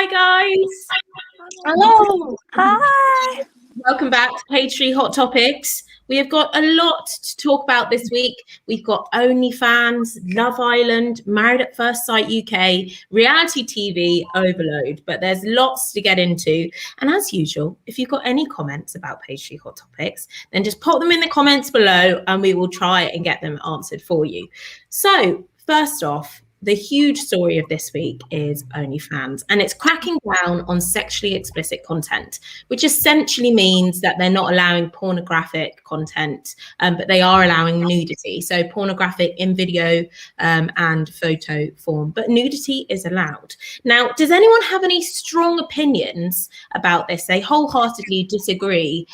Hi guys. Hello. Hi. Welcome back to Page 3 Hot Topics. We have got a lot to talk about this week. We've got OnlyFans, Love Island, Married at First Sight UK, reality TV overload, but there's lots to get into. And as usual, if you've got any comments about Page 3 Hot Topics, then just pop them in the comments below and we will try and get them answered for you. So first off, the huge story of this week is OnlyFans, and it's cracking down on sexually explicit content, which essentially means that they're not allowing pornographic content, but they are allowing nudity. So pornographic in video and photo form, but nudity is allowed. Now, does anyone have any strong opinions about this? They wholeheartedly disagree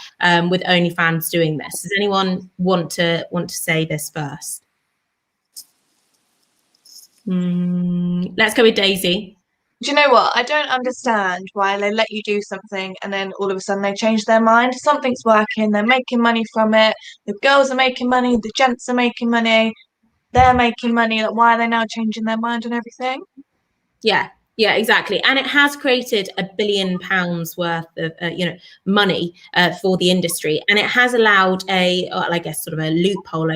with OnlyFans doing this. Does anyone want to say this first? Let's go with Daisy. Do you know what? I don't understand why they let you do something and then all of a sudden they change their mind. Something's working, they're making money from it. The girls are making money, the gents are making money, they're making money. Like, why are they now changing their mind and everything? Yeah, exactly. And it has created £1 billion worth of, money for the industry. And it has allowed sort of a loophole,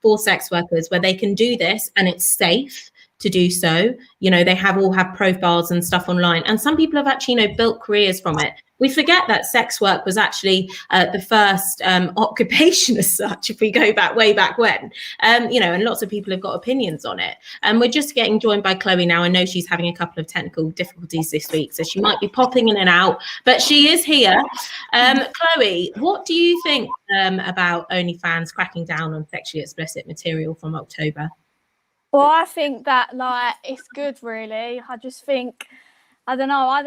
for sex workers where they can do this and it's safe to do so. You know, they all have profiles and stuff online. And some people have actually, built careers from it. We forget that sex work was actually the first occupation as such, if we go way back when, and lots of people have got opinions on it. And we're just getting joined by Chloe now. I know she's having a couple of technical difficulties this week, so she might be popping in and out, but she is here. Chloe, what do you think about OnlyFans cracking down on sexually explicit material from October? Well, I think that it's good, really. I just think, I don't know. I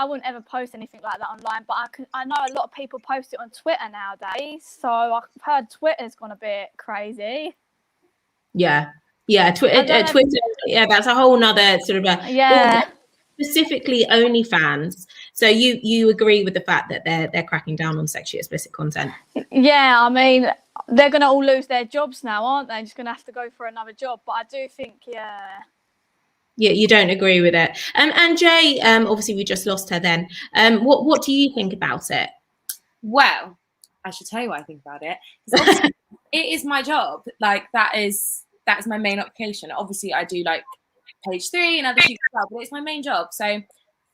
wouldn't ever post anything like that online, but I know a lot of people post it on Twitter nowadays. So I've heard Twitter's gone a bit crazy. Yeah, Twitter. Yeah, that's a whole nother sort of specifically OnlyFans. So you agree with the fact that they're cracking down on sexually explicit content? Yeah, I mean, they're going to all lose their jobs now, aren't they? Just going to have to go for another job. But I do think, Yeah, you don't agree with it. And Jay, obviously we just lost her then. What do you think about it? Well, I should tell you what I think about it. It is my job. Like that is my main occupation. Obviously I do like Page 3 and other shoots as well, but it's my main job. So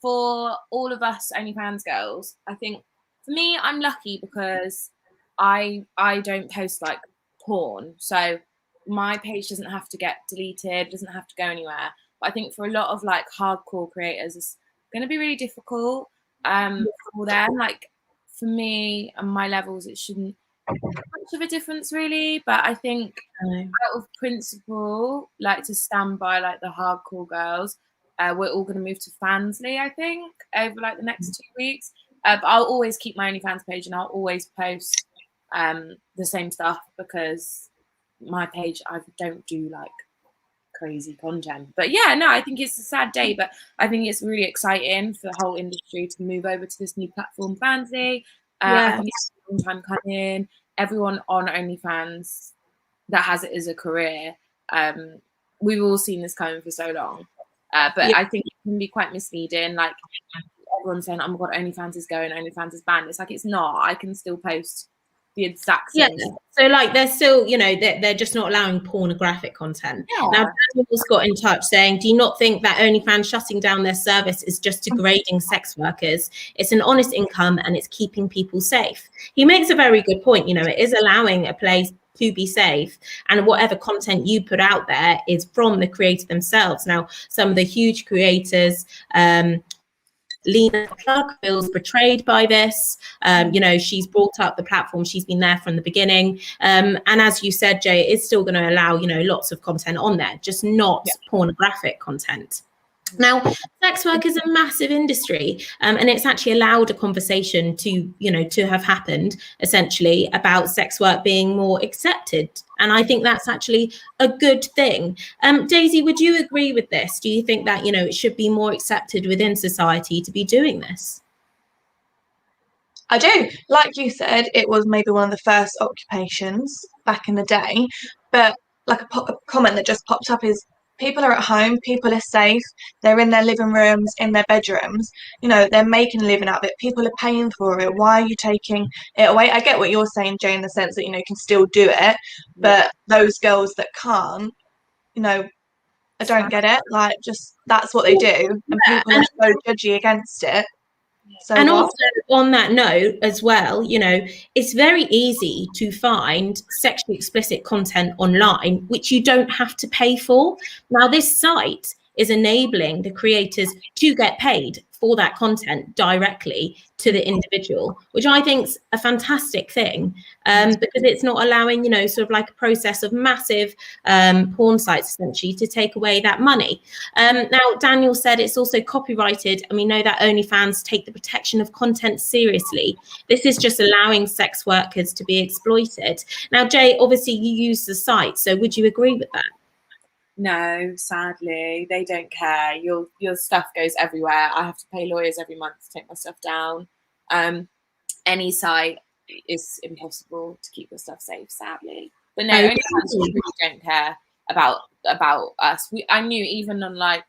for all of us OnlyFans girls, I think for me, I'm lucky because I don't post like porn. So my page doesn't have to get deleted, doesn't have to go anywhere. But I think for a lot of like hardcore creators, it's going to be really difficult for them. Like for me and my levels, it shouldn't make much of a difference really. But I think out of principle, like to stand by like the hardcore girls, we're all going to move to Fansly, I think, over like the next 2 weeks. But I'll always keep my OnlyFans page and I'll always post the same stuff because my page, I don't do like crazy content. But yeah, no, I think it's a sad day, but I think it's really exciting for the whole industry to move over to this new platform, Fansly. I think it's a long time coming. Everyone on OnlyFans that has it as a career, we've all seen this coming for so long. But I think it can be quite misleading. Like everyone's saying, oh my God, OnlyFans is going, OnlyFans is banned. It's like, it's not. I can still post the exact same. Yeah. So like they're still, they're just not allowing pornographic content. Yeah. Now, Daniel's got in touch saying, do you not think that OnlyFans shutting down their service is just degrading sex workers? It's an honest income and it's keeping people safe. He makes a very good point. It is allowing a place to be safe, and whatever content you put out there is from the creator themselves. Now, some of the huge creators, Lena Clark feels betrayed by this. She's brought up the platform. She's been there from the beginning. And as you said, Jay, it is still going to allow, lots of content on there, just not pornographic content. Now, sex work is a massive industry, and it's actually allowed a conversation to have happened essentially about sex work being more accepted. And I think that's actually a good thing. Daisy, would you agree with this? Do you think that, it should be more accepted within society to be doing this? I do. Like you said, it was maybe one of the first occupations back in the day, but like a comment that just popped up is, people are at home, people are safe, they're in their living rooms, in their bedrooms, you know, they're making a living out of it, people are paying for it. Why are you taking it away? I get what you're saying, Jay, in the sense that, you know, you can still do it, but those girls that can't, you know, I don't get it. Like, just that's what they do, and people are so judgy against it. So and also on that note as well, you know, it's very easy to find sexually explicit content online, which you don't have to pay for. Now, this site is enabling the creators to get paid for that content directly to the individual, which I think is a fantastic thing, because it's not allowing, you know, sort of like a process of massive porn sites essentially to take away that money. Now, Daniel said it's also copyrighted, and we know that OnlyFans take the protection of content seriously. This is just allowing sex workers to be exploited. Now, Jay, obviously you use the site, so would you agree with that? No, sadly, they don't care. Your stuff goes everywhere. I have to pay lawyers every month to take my stuff down. Any site is impossible to keep your stuff safe, sadly. But no, OnlyFans really don't care about us. I knew even on like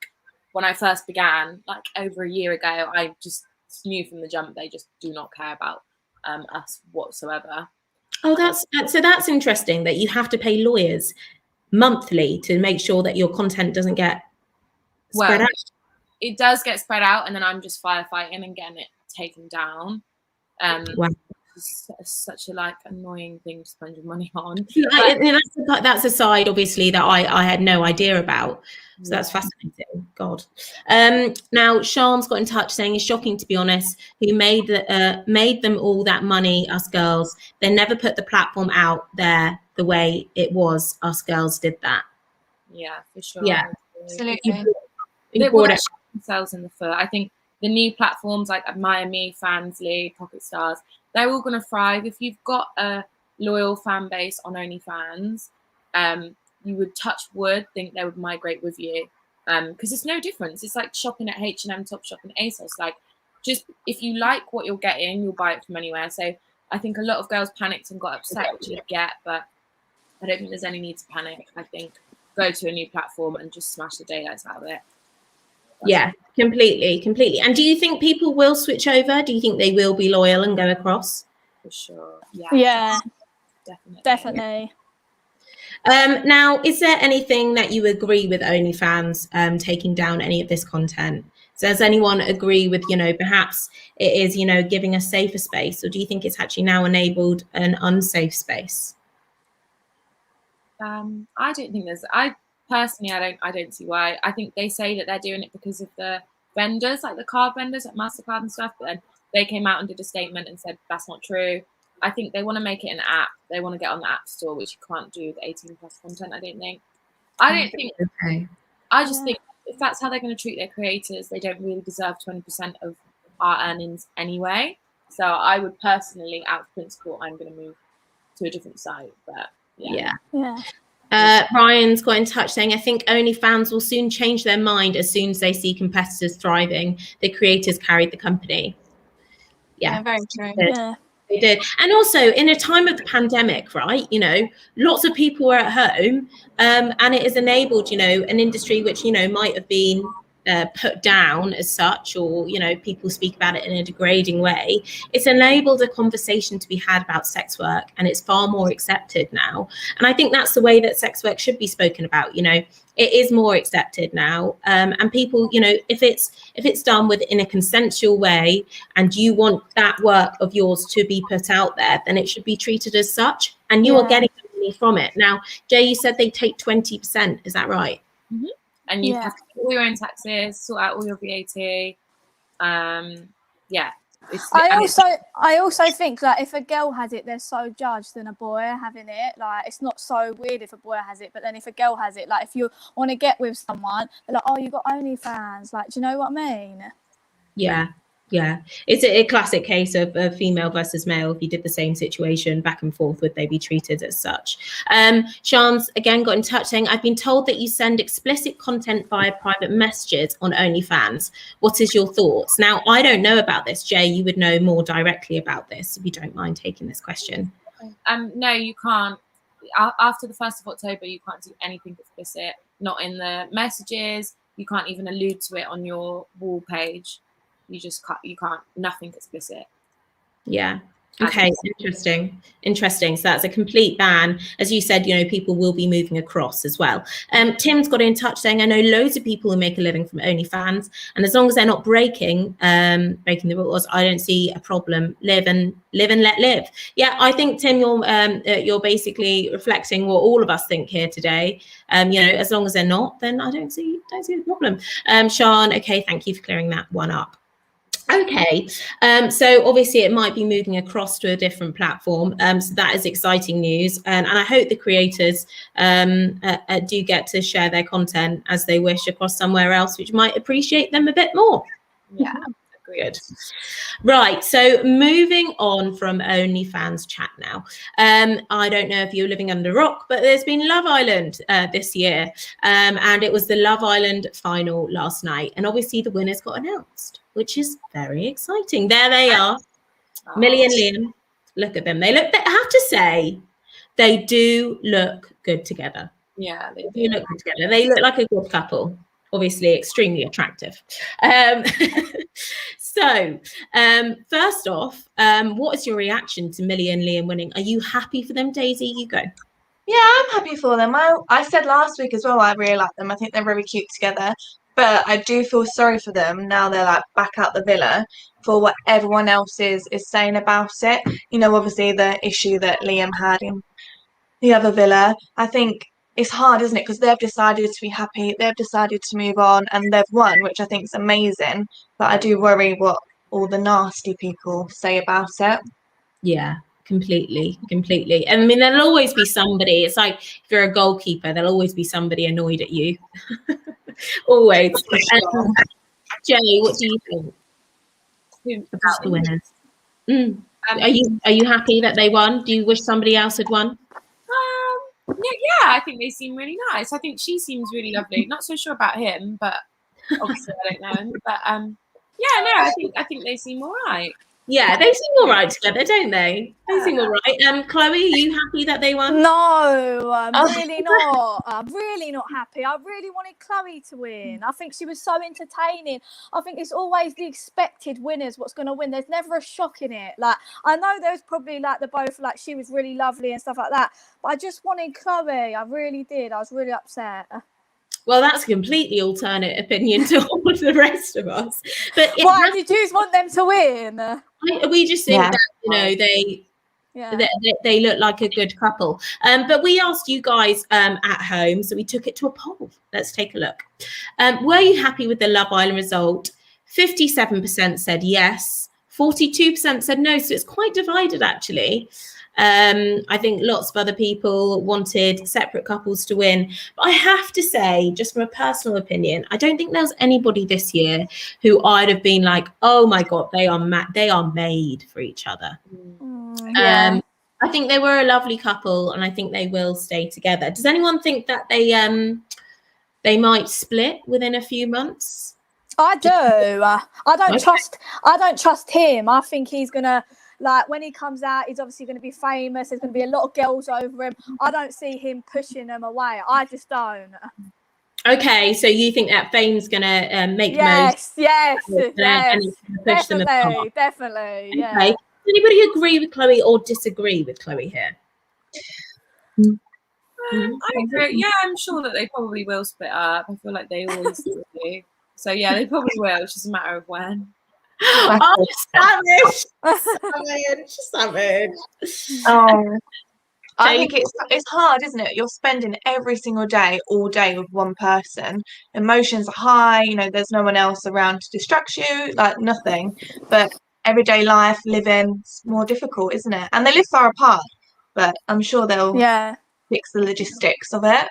when I first began, like over a year ago, I just knew from the jump they just do not care about us whatsoever. Oh, that's interesting that you have to pay lawyers monthly to make sure that your content doesn't get spread out. It does get spread out, and then I'm just firefighting and getting it taken down. Wow. It's such a like annoying thing to spend your money on. That's a side obviously that I had no idea about. So that's fascinating. God. Now Sean's got in touch saying it's shocking, to be honest, who made them all that money, us girls. They never put the platform out there the way it was. Us girls did that. Yeah, for sure. Yeah, absolutely. They brought it themselves in the foot. I think the new platforms like Miami, Fansly, Pocket Stars, they're all going to thrive. If you've got a loyal fan base on OnlyFans, you would touch wood, think they would migrate with you, because it's no difference. It's like shopping at H&M, Topshop, and ASOS. Like, just if you like what you're getting, you'll buy it from anywhere. So I think a lot of girls panicked and got upset, which you get, but I don't think there's any need to panic. I think go to a new platform and just smash the daylights out of it. Yeah, completely. And do you think people will switch over? Do you think they will be loyal and go across? For sure. Yeah. Definitely. Now, is there anything that you agree with OnlyFans taking down any of this content? So does anyone agree with, you know, perhaps it is, you know, giving a safer space, or do you think it's actually now enabled an unsafe space? I don't think I don't see why. I think they say that they're doing it because of the vendors, like the card vendors, like MasterCard and stuff, but then they came out and did a statement and said that's not true. I think they want to make it an app. They want to get on the App Store, which you can't do with 18+ content, I don't think. I just think if that's how they're going to treat their creators, they don't really deserve 20% of our earnings anyway. So I would personally, out of principle, I'm going to move to a different site. But yeah. Ryan's got in touch saying, I think OnlyFans will soon change their mind as soon as they see competitors thriving. The creators carried the company. Yeah, very true. Yeah. They did. And also in a time of the pandemic, right, you know, lots of people were at home, and it has enabled, you know, an industry which, you know, might have been put down as such, or, you know, people speak about it in a degrading way. It's enabled a conversation to be had about sex work, and it's far more accepted now. And I think that's the way that sex work should be spoken about. You know, it is more accepted now, and people, you know, if it's done in a consensual way, and you want that work of yours to be put out there, then it should be treated as such, and you are getting money from it. Now, Jay, you said they take 20%. Is that right? Mm-hmm. And you have to pay all your own taxes, sort out all your VAT. I also think that if a girl has it, they're so judged than a boy having it. Like, it's not so weird if a boy has it, but then if a girl has it, like if you want to get with someone, they're like, oh, you got OnlyFans. Like, do you know what I mean? Yeah. It's a classic case of female versus male. If you did the same situation back and forth, would they be treated as such? Sean's again got in touch saying, I've been told that you send explicit content via private messages on OnlyFans. What is your thoughts? Now, I don't know about this. Jay, you would know more directly about this, if you don't mind taking this question. No, you can't. After the 1st of October, you can't do anything explicit. not in the messages. You can't even allude to it on your wall page. You can't, nothing explicit. Yeah. Okay, interesting. So that's a complete ban. As you said, people will be moving across as well. Tim's got in touch saying, I know loads of people who make a living from OnlyFans, and as long as they're not breaking the rules, I don't see a problem. Live and let live. Yeah, I think, Tim, you're basically reflecting what all of us think here today. As long as they're not, then I don't see the problem. Sean, okay, thank you for clearing that one up. Okay, so obviously it might be moving across to a different platform. So that is exciting news, and I hope the creators do get to share their content as they wish across somewhere else, which might appreciate them a bit more. Yeah, good. Right, so moving on from OnlyFans chat now. I don't know if you're living under a rock, but there's been Love Island this year, and it was the Love Island final last night, and obviously the winners got announced, which is very exciting. There they are, Millie and Liam. Look at them. I have to say, they do look good together. Yeah, they do look good together. They look like a good couple. Obviously, extremely attractive. So, first off, what is your reaction to Millie and Liam winning? Are you happy for them, Daisy? You go. Yeah, I'm happy for them. I said last week as well, I really like them. I think they're very cute together. But I do feel sorry for them now they're like back out the villa for what everyone else is saying about it. Obviously the issue that Liam had in the other villa. I think it's hard, isn't it? Because they've decided to be happy, they've decided to move on, and they've won, which I think is amazing. But I do worry what all the nasty people say about it. Yeah. Completely. And I mean, there'll always be somebody. It's like if you're a goalkeeper, there'll always be somebody annoyed at you. Always. Jenny, what do you think about the winners? Are you happy that they won? Do you wish somebody else had won? Yeah, I think they seem really nice. I think she seems really lovely. Not so sure about him, but obviously I don't know him. But I think they seem all right. Yeah, they seem all right together, don't they? They seem all right. Chloe, are you happy that they won? No, I'm really not. I'm really not happy. I really wanted Chloe to win. I think she was so entertaining. I think it's always the expected winners what's going to win. There's never a shock in it. Like, I know there's probably like the both, like she was really lovely and stuff like that. But I just wanted Chloe. I really did. I was really upset. Well, that's a completely alternate opinion to all of the rest of us. But why did you want them to win? We just think that they look like a good couple. But we asked you guys at home, so we took it to a poll. Let's take a look. Were you happy with the Love Island result? 57% said yes, 42% said no. So it's quite divided, actually. I think lots of other people wanted separate couples to win. But I have to say, just from a personal opinion, I don't think there was anybody this year who I'd have been like, oh my God, they are made for each other. Yeah. I think they were a lovely couple, and I think they will stay together. Does anyone think that they might split within a few months? I do. I don't trust him. I think he's gonna, like, when he comes out, he's obviously going to be famous. There's going to be a lot of girls over him. I don't see him pushing them away. I just don't. Okay, so you think that fame's going to make yes, definitely. Okay. Yeah. Does anybody agree with Chloe or disagree with Chloe here? I agree. Yeah, I'm sure that they probably will split up. I feel like they always do. So yeah, they probably will. It's just a matter of when. Oh, savage. I think it's hard, isn't it? You're spending every single day, all day with one person. Emotions are high, there's no one else around to distract you, like nothing. But everyday life, living, it's more difficult, isn't it? And they live far apart, but I'm sure they'll fix the logistics of it.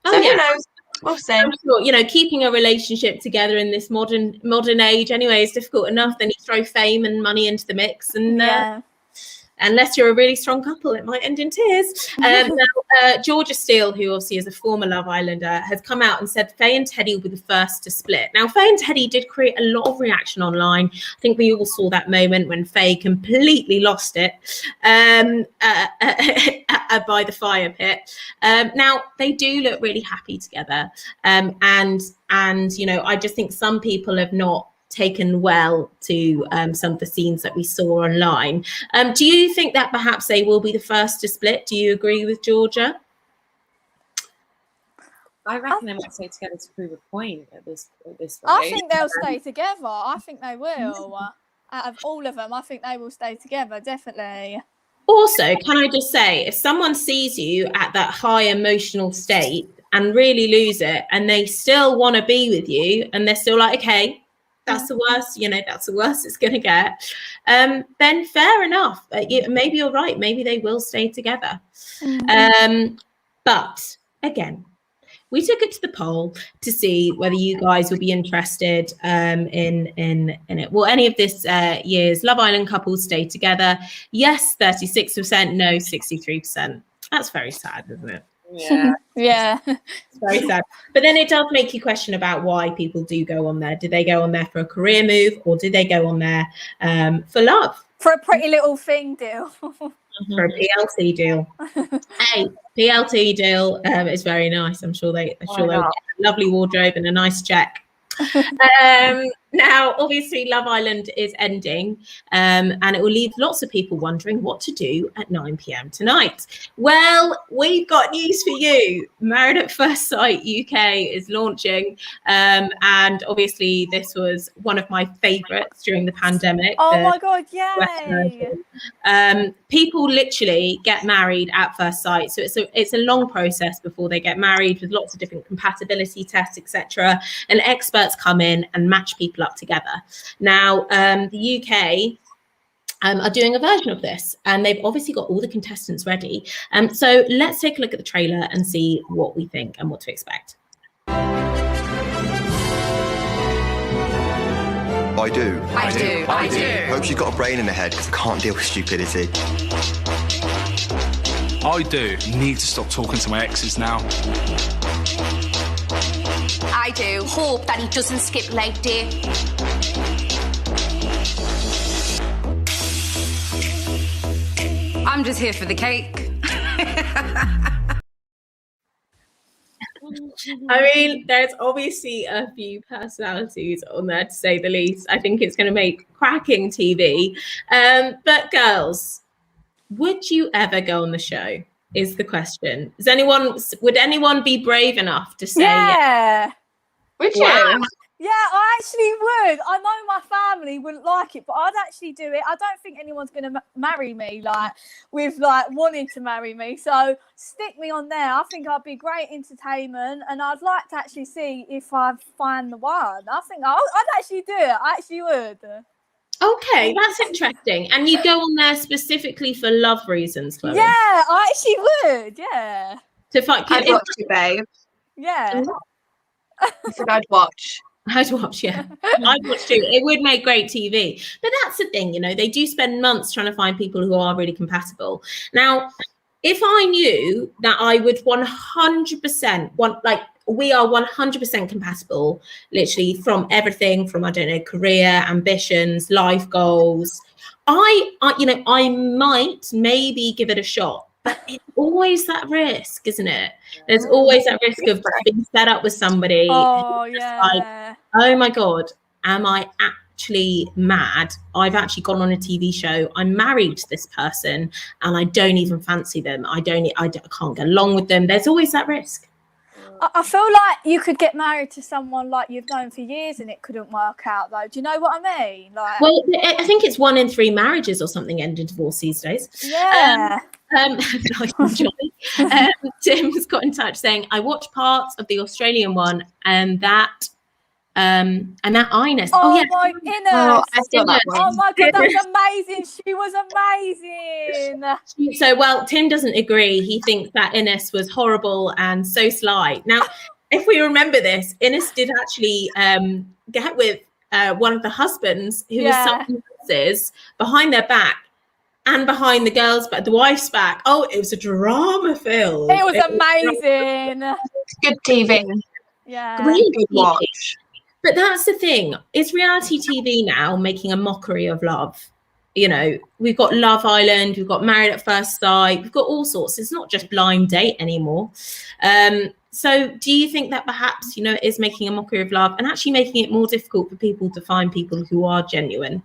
So who knows? We'll see. I'm sure, keeping a relationship together in this modern age anyway is difficult enough. Then you throw fame and money into the mix, and unless you're a really strong couple, it might end in tears. Now, Georgia Steele, who obviously is a former Love Islander, has come out and said Faye and Teddy will be the first to split. Now, Faye and Teddy did create a lot of reaction online. I think we all saw that moment when Faye completely lost it by the fire pit. Now, they do look really happy together. And you know, I just think some people have not taken well to some of the scenes that we saw online. Do you think that perhaps they will be the first to split? Do you agree with Georgia? I reckon they might stay together to prove a point at this rate. I think they'll stay together. I think they will. Out of all of them, I think they will stay together, definitely. Also, can I just say, if someone sees you at that high emotional state and really lose it, and they still want to be with you, and they're still like, okay, that's the worst, you know, that's the worst it's going to get, then fair enough. Maybe you're right. Maybe they will stay together. But again, we took it to the poll to see whether you guys would be interested in it. Will any of this year's Love Island couples stay together? Yes, 36%. No, 63%. That's very sad, isn't it? Yeah. Yeah. It's very sad. But then it does make you question about why people do go on there. Do they go on there for a career move, or do they go on there for love? For a pretty little thing deal. For a PLT deal. Hey, PLT deal is very nice. I'm sure they'll get a lovely wardrobe and a nice check. Now, obviously, Love Island is ending, and it will leave lots of people wondering what to do at 9 p.m. tonight. Well, we've got news for you. Married at First Sight UK is launching, and obviously, this was one of my favourites during the pandemic. Oh my God, yay! People literally get married at first sight, so it's a long process before they get married, with lots of different compatibility tests, etc. And experts come in and match people up together. Now, the UK are doing a version of this, and they've obviously got all the contestants ready. So let's take a look at the trailer and see what we think and what to expect. I do. I do. I do. Hope she's got a brain in her head, because I can't deal with stupidity. I do. Need to stop talking to my exes now. I do. Hope that he doesn't skip leg day. I'm just here for the cake. I mean, there's obviously a few personalities on there, to say the least. I think it's going to make cracking TV. But girls, would you ever go on the show? Is the question. Would anyone be brave enough to say Yeah. Would you? Wow. Yeah, I actually would. I know my family wouldn't like it, but I'd actually do it. I don't think anyone's going to marry me, wanting to marry me. So stick me on there. I think I'd be great entertainment, and I'd like to actually see if I find the one. I think I'd actually do it. I actually would. Okay, that's interesting. And you go on there specifically for love reasons, Chloe? Yeah, I actually would. Yeah. To find. I'd watch you, babe. Yeah. I said I'd watch. I'd watch, yeah. I'd watch too. It would make great TV. But that's the thing, you know, they do spend months trying to find people who are really compatible. Now, if I knew that I would 100% we are 100% compatible, literally from everything from, I don't know, career, ambitions, life goals, I might maybe give it a shot. But it's always that risk, isn't it? There's always that risk of being set up with somebody. Oh, yeah. Like, oh my God, am I actually mad? I've actually gone on a TV show. I'm married to this person and I don't even fancy them. I can't get along with them. There's always that risk. I feel like you could get married to someone like you've known for years and it couldn't work out, though. Do you know what I mean? Well, I think it's 1 in 3 marriages or something end in divorce these days. Yeah. Tim's got in touch saying, I watched parts of the Australian one and that Ines. Oh, my Ines. Oh, I saw that one. Oh my God, that was amazing. She was amazing. So, well, Tim doesn't agree. He thinks that Ines was horrible and so sly. Now, if we remember this, Ines did actually get with one of the husbands who was someone else's behind their back. and behind the girls, but the wife's back. Oh, it was a drama film. It was amazing. Good TV. Yeah. Great Good TV. watch. But that's the thing. Is reality TV now making a mockery of love? You know, we've got Love Island, we've got Married at First Sight, we've got all sorts. It's not just Blind Date anymore. So do you think that perhaps, you know, it is making a mockery of love and actually making it more difficult for people to find people who are genuine?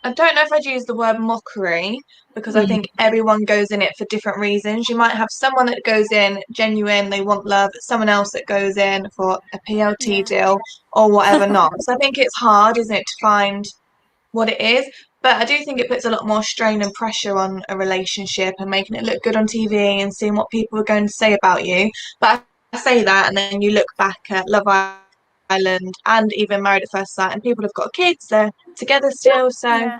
I don't know if I'd use the word mockery, because I think everyone goes in it for different reasons. You might have someone that goes in genuine, they want love, someone else that goes in for a PLT deal or whatever not. So I think it's hard, isn't it, to find what it is. But I do think it puts a lot more strain and pressure on a relationship and making it look good on TV and seeing what people are going to say about you. But I say that, and then you look back at Love Island and even Married at First Sight, and people have got kids, they're together still. So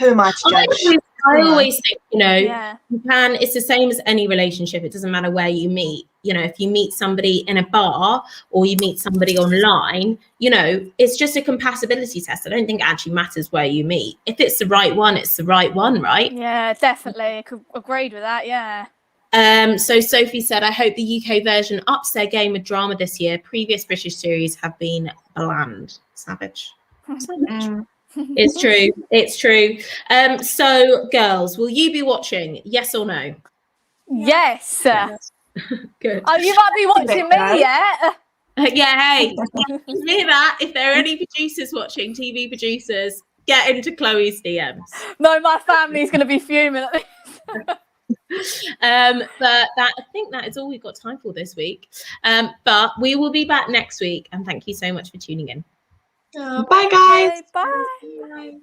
who am I to judge? I always think, you know, Yeah. you can, it's the same as any relationship. It doesn't matter where you meet. You know, if you meet somebody in a bar or you meet somebody online, you know, it's just a compatibility test. I don't think it actually matters where you meet. If it's the right one, it's the right one, right? Yeah, definitely. Agreed with that, yeah. So Sophie said, I hope the UK version ups their game with drama this year. Previous British series have been bland. Savage. It's true. It's true. So girls, will you be watching? Yes or no? Yes. Good. Oh, you might be watching me yet. Yeah, hey, you hear that? If there are any producers watching, TV producers, get into Chloe's DMs. No, my family's going to be fuming at this. But I think that is all we've got time for this week. But we will be back next week, and thank you so much for tuning in. Bye, guys. Bye.